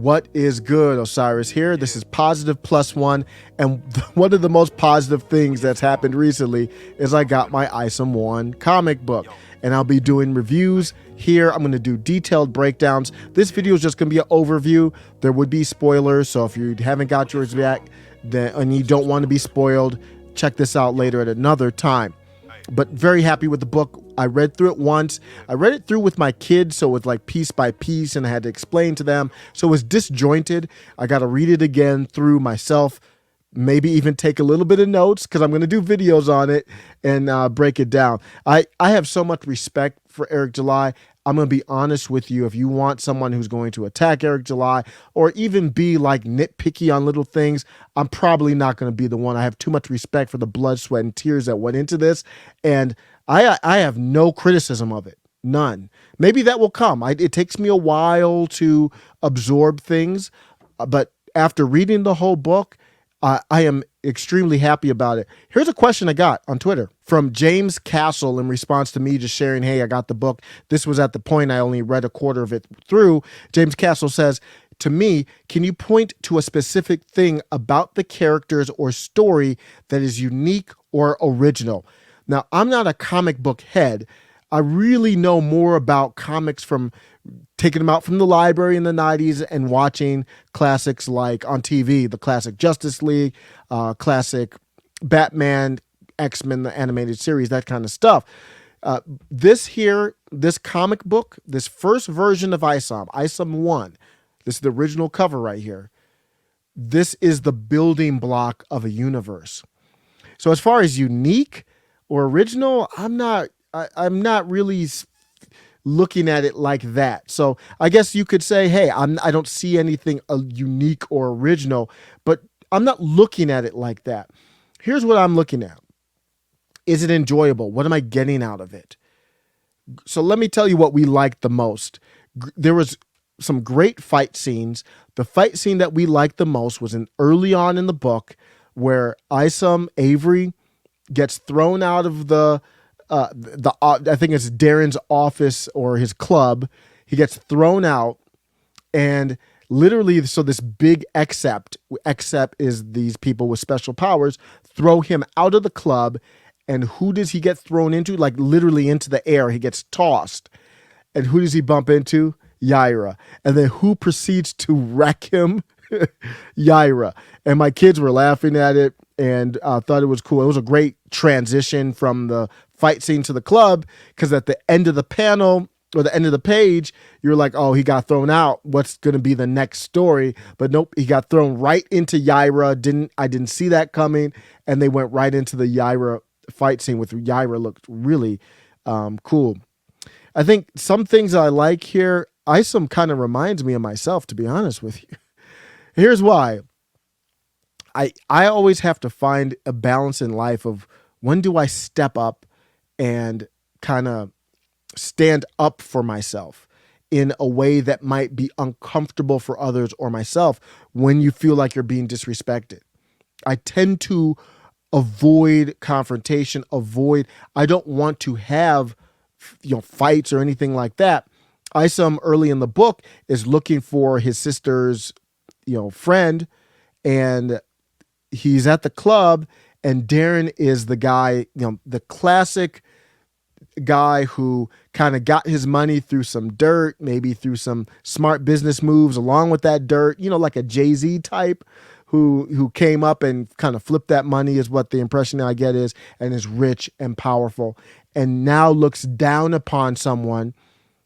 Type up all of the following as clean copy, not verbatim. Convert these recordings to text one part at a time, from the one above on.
What is good? Osiris here. This is Positive Plus One, and one of the most positive things that's happened recently is I got my Isom 1 comic book, and I'll be doing reviews here. I'm going to do detailed breakdowns. This video is just going to be an overview. There would be spoilers, so if you haven't got yours back and you don't want to be spoiled, check this out later at another time. But very happy with the book. I read through it once. I read it through with my kids, so it was like piece by piece, and I had to explain to them. So it was disjointed. I got to read it again through myself, maybe even take a little bit of notes because I'm going to do videos on it and break it down. I have so much respect for Eric July. I'm going to be honest with you. If you want someone who's going to attack Eric July or even be like nitpicky on little things, I'm probably not going to be the one. I have too much respect for the blood, sweat, and tears that went into this. And I have no criticism of it. None. Maybe that will come. It takes me a while to absorb things, but after reading the whole book, I am extremely happy about it. Here's a question I got on Twitter from James Castle in response to me just sharing, hey, I got the book. This was at the point I only read a quarter of it through. James Castle says, to me, can you point to a specific thing about the characters or story that is unique or original? Now, I'm not a comic book head. I really know more about comics from taking them out from the library in the 90s and watching classics like on TV, the classic Justice League, classic Batman, X-Men, the animated series, that kind of stuff. This comic book, this first version of Isom 1, this is the original cover right here. This is the building block of a universe. So as far as unique or original, I'm not really looking at it like that. So I guess you could say, hey, I don't see anything unique or original, but I'm not looking at it like that. Here's what I'm looking at. Is it enjoyable? What am I getting out of it? So let me tell you what we liked the most. There was some great fight scenes. The fight scene that we liked the most was early on in the book where Isom Avery gets thrown out of I think it's Darren's office or his club. He gets thrown out, and literally, so this big Except is these people with special powers, throw him out of the club. And who does he get thrown into? Like literally into the air. He gets tossed. And who does he bump into? Yaira. And then who proceeds to wreck him? Yaira. And my kids were laughing at it and thought it was cool. It was a great transition from the fight scene to the club, because at the end of the panel or the end of the page, you're like, oh, he got thrown out. What's going to be the next story? But nope, he got thrown right into Yaira. I didn't see that coming. And they went right into the Yaira fight scene with Yaira. Looked really cool. I think some things I like here, Isom kind of reminds me of myself, to be honest with you. Here's why. I always have to find a balance in life of when do I step up and kind of stand up for myself in a way that might be uncomfortable for others or myself when you feel like you're being disrespected. I tend to avoid confrontation, I don't want to have fights or anything like that. Isom early in the book is looking for his sister's friend, and he's at the club, and Darren is the guy, the classic guy who kind of got his money through some dirt, maybe through some smart business moves along with that dirt, like a Jay-Z type who came up and kind of flipped that money, is what the impression I get is, and is rich and powerful, and now looks down upon someone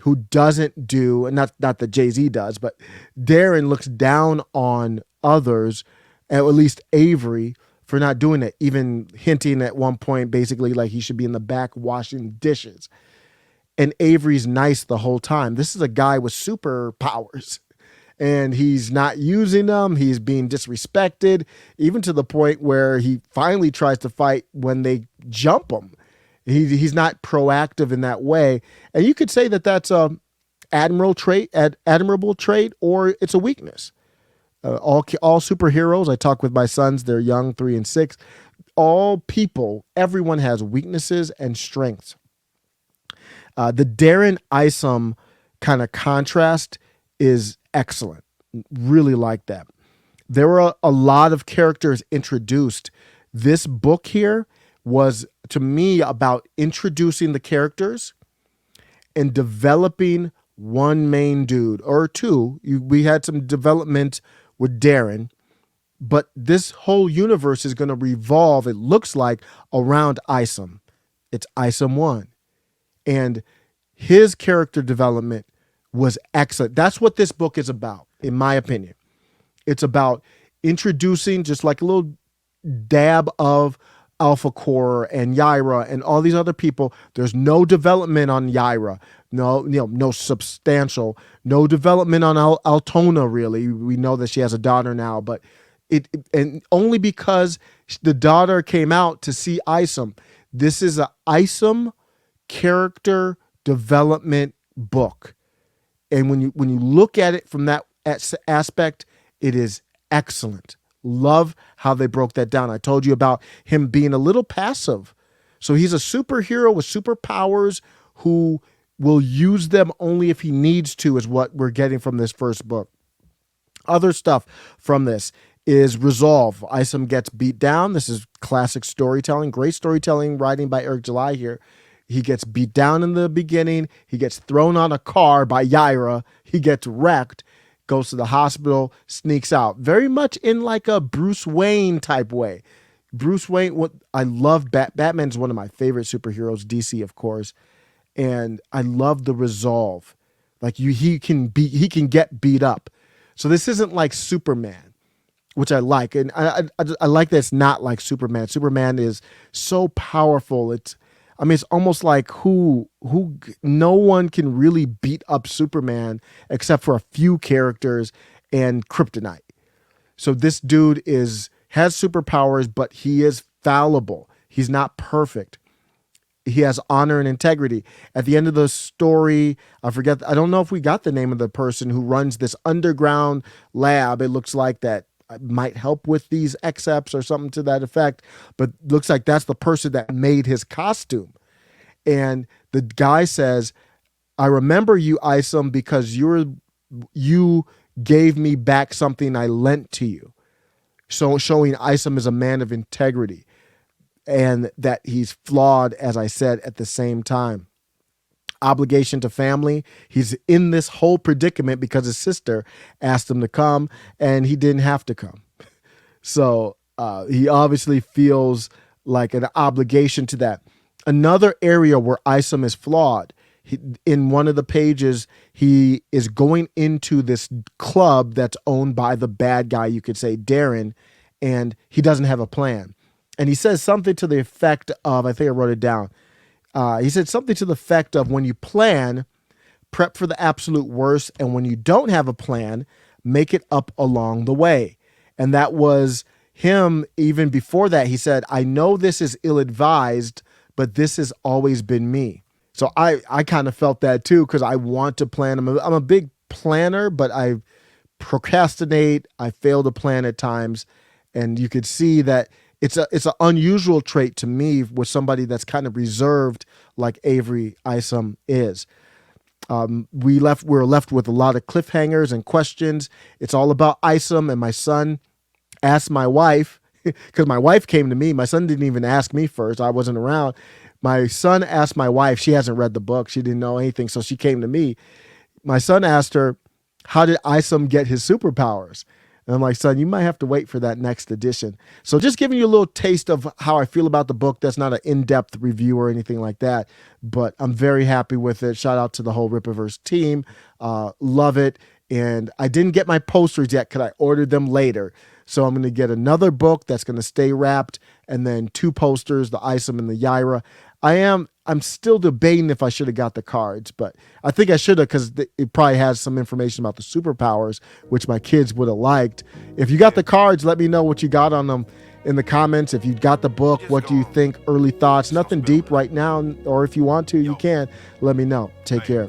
who doesn't do, and not that Jay-Z does, but Darren looks down on others, at least Avery, for not doing it, even hinting at one point basically like he should be in the back washing dishes. And Avery's nice the whole time. This is a guy with superpowers, and he's not using them. He's being disrespected, even to the point where he finally tries to fight when they jump him. He's not proactive in that way. And you could say that that's a admirable trait, or it's a weakness. All superheroes, I talk with my sons, they're young, 3 and 6. All people, everyone has weaknesses and strengths. The Darren Isom kind of contrast is excellent. Really like that. There were a lot of characters introduced. This book here was, to me, about introducing the characters and developing one main dude or two. We had some development with Darren, but this whole universe is going to revolve, it looks like, around Isom. It's Isom 1. And his character development was excellent. That's what this book is about, in my opinion. It's about introducing just like a little dab of Alpha Core and Yaira and all these other people. There's no development on Yaira. No substantial, no development on Altona, really. We know that she has a daughter now, but and only because the daughter came out to see Isom. This is a Isom character development book. And when you look at it from that aspect, it is excellent. Love how they broke that down. I told you about him being a little passive. So he's a superhero with superpowers who will use them only if he needs to, is what we're getting from this first book. Other stuff from this is resolve. Isom gets beat down. This is classic storytelling, great storytelling, writing by Eric July here. He gets beat down in the beginning. He gets thrown on a car by Yaira. He gets wrecked, goes to the hospital, sneaks out. Very much in like a Bruce Wayne type way. Bruce Wayne, I love Batman's one of my favorite superheroes, DC, of course. And I love the resolve. Like he can get beat up. So this isn't like Superman, which I like. And I like that it's not like Superman. Superman is so powerful. It's almost like who no one can really beat up Superman except for a few characters and Kryptonite. So this dude has superpowers, but he is fallible. He's not perfect. He has honor and integrity. At the end of the story, I don't know if we got the name of the person who runs this underground lab. It looks like that might help with these XEPs or something to that effect, but looks like that's the person that made his costume. And the guy says, I remember you, Isom, because you gave me back something I lent to you. So showing Isom is a man of integrity and that he's flawed, as I said, at the same time. Obligation to family. He's in this whole predicament because his sister asked him to come and he didn't have to come. So he obviously feels like an obligation to that. Another area where Isom is flawed, in one of the pages, he is going into this club that's owned by the bad guy, you could say, Darren, and he doesn't have a plan. And he says something to the effect of, I think I wrote it down. He said something to the effect of, when you plan, prep for the absolute worst. And when you don't have a plan, make it up along the way. And that was him. Even before that, he said, I know this is ill-advised, but this has always been me. So I kind of felt that too, because I want to plan. I'm a big planner, but I procrastinate. I fail to plan at times. And you could see that it's an unusual trait to me with somebody that's kind of reserved like Avery Isom is. We're left with a lot of cliffhangers and questions. It's all about Isom, and my son asked my wife, because my wife came to me. My son didn't even ask me first. I wasn't around. My son asked my wife. She hasn't read the book. She didn't know anything, so she came to me. My son asked her, how did Isom get his superpowers? And I'm like, son, you might have to wait for that next edition. So just giving you a little taste of how I feel about the book. That's not an in-depth review or anything like that, but I'm very happy with it. Shout out to the whole Rippaverse team. Love it. And I didn't get my posters yet because I ordered them later. So I'm going to get another book that's going to stay wrapped, and then 2 posters, the Isom and the Yaira. I'm still debating if I should have got the cards, but I think I should have, because it probably has some information about the superpowers, which my kids would have liked. If you got the cards, let me know what you got on them, in the comments if you got the book. What do you think? Early thoughts. Nothing deep right now, or if you want to, you can. Let me know. Take care.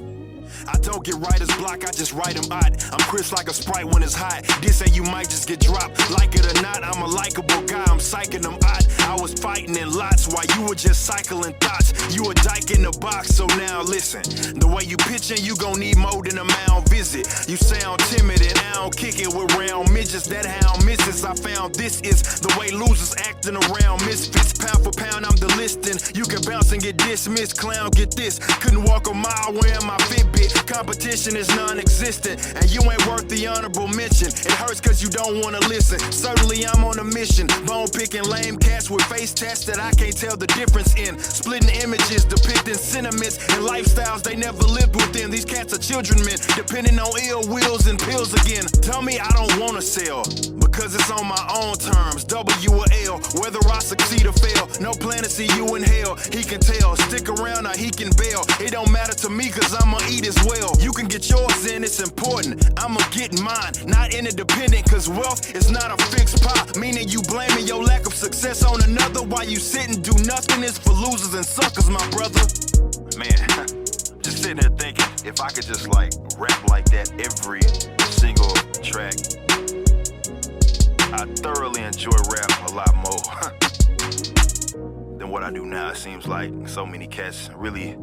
I don't get writer's block, I just write them out. I'm crisp like a Sprite when it's hot. This and you might just get dropped. Like it or not, I'm a likable guy, I'm psyching them out. I was fighting in lots while you were just cycling thoughts. You a dyke in the box, so now listen. The way you pitching, you gon' need more than a mound visit. You sound timid and I don't kick it with round midgets. That hound misses, I found this is the way losers acting around misfits. Pound for pound, I'm the listing. You can bounce and get dismissed, clown, get this. Couldn't walk a mile wearing my Fitbit. Competition is non-existent, and you ain't worth the honorable mention. It hurts cause you don't wanna listen. Certainly I'm on a mission. Bone picking lame cats with face tats that I can't tell the difference in. Splitting images, depicting sentiments and lifestyles they never lived within. These cats are children men, depending on ill wills and pills again. Tell me I don't wanna sell, because it's on my own terms. W or L, whether I succeed or fail. No plan to see you in hell. He can tell, stick around or he can bail. It don't matter to me cause I'ma eat as well. You can get yours in, it's important. I'ma get mine, not interdependent, cause wealth is not a fixed pie. Meaning you blaming your lack of success on another while you sit and do nothing is for losers and suckers, my brother. Man, just sitting here thinking, if I could just like rap like that every single track, I thoroughly enjoy rap a lot more than what I do now. It seems like so many cats really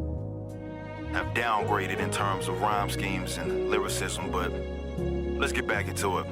have downgraded in terms of rhyme schemes and lyricism, but let's get back into it.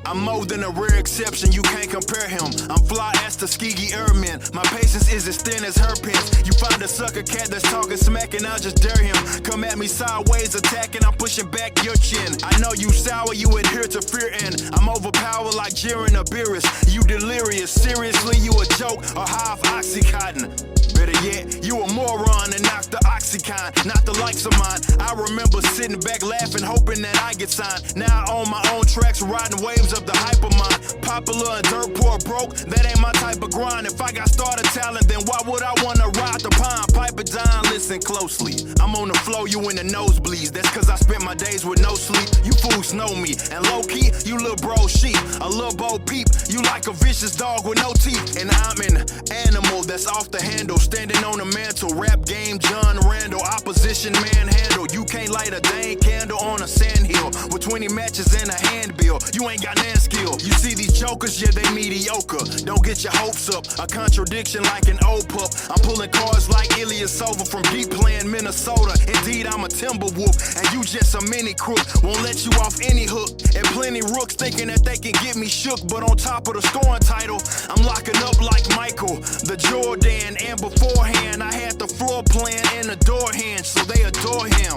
I'm more than a rare exception, you can't compare him. I'm fly as Tuskegee Airman. My patience is as thin as her pins. You find a sucker cat that's talking smack and I'll just dare him. Come at me sideways attacking, I'm pushing back your chin. I know you sour, you adhere to fear, and I'm overpowered like Jiren or Beerus. You delirious, seriously you a joke or high of Oxycontin. Better yet, you a moron and knock the Oxycontin, not the likes of mine. I remember sitting back laughing, hoping that I get signed. Now I own my own tracks, riding waves of the hype of mine. Popular and dirt poor broke, that ain't my type of grind. If I got started talent, then why would I wanna ride the pine? Pipe it down, listen closely. I'm on the flow, you in the nosebleeds. That's cause I spent my days with no sleep. You fools know me, and low key, you little bro sheep. A little bo peep, you like a vicious dog with no teeth. And I'm an animal that's off the handle. Standing on the mantle, rap game, John Randall. Opposition manhandle. You can't light a dang candle on a sandhill with 20 matches and a handbill. You ain't got nan skill. You see these jokers, yeah, they mediocre. Don't get your hopes up. A contradiction like an old pup. I'm pulling cards like Ilyasova from deep playing Minnesota. Indeed, I'm a Timberwolf, and you just a mini crook. Won't let you off any hook. And plenty rooks thinking that they can get me shook. But on top of the scoring title, I'm locking up like Michael, the Jordan, and beforehand, I had the floor plan and the door hand, so they adore him.